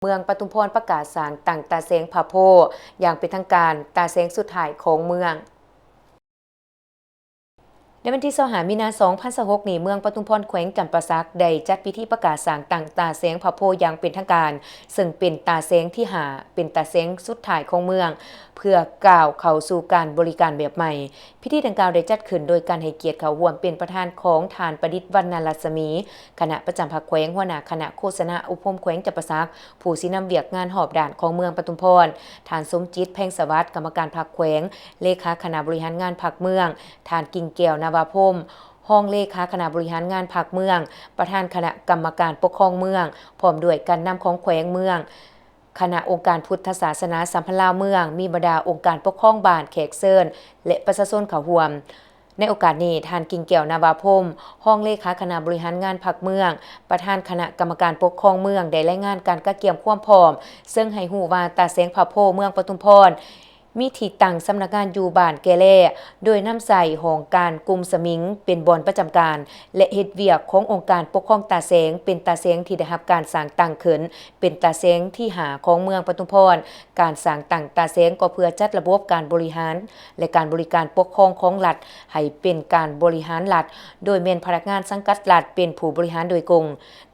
เมืองปทุมพรประกาศสร้างตั้งตาเสงผาโพอย่างเป็นทางการตาเสงสุดท้ายของเมืองในวันที่25 มีนาคม 2026 นี้เมืองปทุมพรแขวงจำปาสักได้จัดพิธีประกาศสร้างตั้งตาเสงผาโพอย่างเป็นทางการซึ่งเป็นตาเสงที่5เป็นตาเสงสุดท้ายของเมืองเพื่อก้าวเข้าสู่การบริการแบบใหม่พิธีดังกล่าวได้จัดขึ้นโดยการให้เกียรติเขาร่วมเป็นประธานของฐานประดิษฐ์วรรณรัศมีคณะประจำภาคแขวงหัวหน้าคณะโฆษณาอุปมแขวงจำปาสักผู้สินำเวียกงานหอบด่านของเมืองปทุมพรฐานสมจิตแพ่งสวัสดิ์กรรมการภาคแขวงเลขาคณะบริหารงานภาคเมืองฐานกิ่งแก้วนาวาพรมห้องเลขาคณะบริหารงานภาคเมืองประธานคณะกรรมการปกครองเมืองพร้อมด้วยการนำของแขวงเมืองคณะองค์การพุทธศาสนาสัมพันธ์ลาวเมืองมีบรรดาองค์การปกครองบ้านแขกเซินและประชาชนเขาร่วมในโอกาสนี้ท่านกิ่งแก้วนาวาพรมห้องเลขาคณะบริหารงานภาคเมืองประธานคณะกรรมการปกครองเมืองได้รายงานการกะเกียมความพร้อมซึ่งให้ฮู้ว่าตาเสงผาโพเมืองปทุมพรมีที่ตั้งสำนักงานอยู่บ้านแกแล่โดยนำใส่ห้องการกลุ่มสมิงเป็นบอนประจำการและเฮ็ดเวียกขององค์การปกครองตาเสงเป็นตาเสงที่ได้รับการสร้างตั้งขึ้นเป็นตาเสงที่5ของเมืองปทุมพรการสร้างตั้งตาเสงก็เพื่อจัดระบบการบริหารและการบริการปกครองของรัฐให้เป็นการบริหารรัฐโดยแม่นพนักงานสังกัดรัฐเป็นผู้บริหารโดยตรง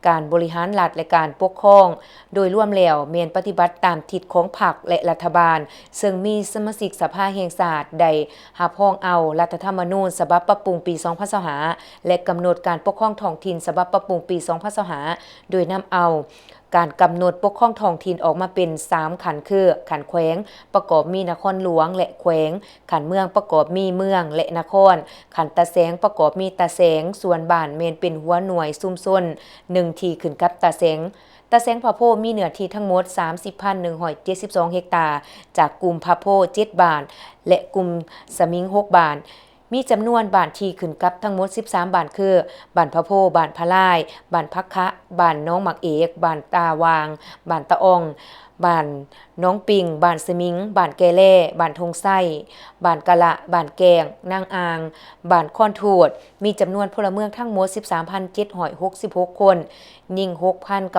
การบริหารรัฐและการปกครองโดยรวมแล้วแม่นปฏิบัติตามทิศของพรรคและรัฐบาลซึ่งมีสมาชิกสภาแห่งชาติได้รับรองเอารัฐธรรมนูญฉบับปรับปรุงปี 2025และกำหนดการปกครองท้องถิ่นฉบับปรับปรุงปี 2025โดยนำเอาการกำหนดปกครองท้องถิ่นออกมาเป็น3ขันคือขันแขวงประกอบมีนครหลวงและแขวงขันเมืองประกอบมีเมืองและนครขันตาแสงประกอบมีตาแสงส่วนบ้านเมนเป็นหัวหน่วยซุ่มซ่น1ที่ขึ้นกับตาแสงผาโพมีเนื้อที่ทั้งหมด 30,172 เฮกตาร์จากกลุ่มผาโพ7บ้านและกลุ่มสมิง6บ้านมีจำนวนบ้านที่ขึ้นกับทั้งหมด13บ้านคือบ้านผาโพบ้านพะลายบ้านพักคะบ้านน้องหมักเอกบ้านตาวางบ้านตะอองบ้านน้องปิงบ้านสมิงบ้านแกแล่บ้านทงไส้บ้านกะละบ้านแกงนางอางบ้านค่อนทูดมีจำนวนพลเมืองทั้งหมด 13,766 คนยิ่ง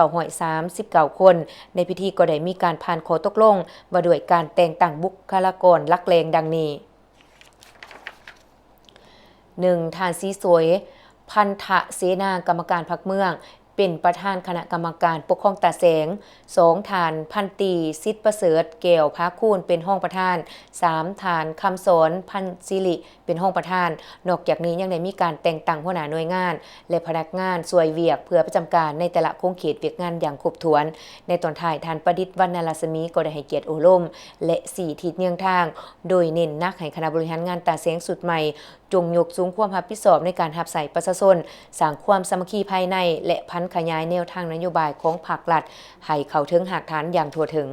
6,939 คนในพิธีก็ได้มีการผ่านข้อตกลงว่าด้วยการแต่งตั้งบุคลากรหลักแหล่งดังนี้ 1. ท่านสีสวยพันธะเสนากรรมการพรรคเมืองเป็นประธานคณะกรรมการปกครองตาแสง 2. ฐานพันตีสิทธิประเสริฐแก้วภาคูณเป็นห้องประธาน 3. ฐานคำสอนพันศิริเป็นห้องประธานนอกจากนี้ยังได้มีการแต่งตั้งหัวหน้าหน่วยงานและพนักงานส่วยเวียกเพื่อประจำการในแต่ละโครงเขตเวียกงานอย่างครบถ้วนในตอนท้ายฐานประดิษฐ์วรรณรัศมีก็ได้ให้เกียรติโอลมและ4ทิศเนียงทางโดยเน้นนักให้คณะบริหารงานตาแสงสุดใหม่จงยกสูงความรับผิดชอบในการรับใช้ประชาชนสร้างความสามัคคีภายในและพันขยายแนวทางนโยบายของภาครัฐให้เข้าถึงหากฐานอย่างทั่วถึง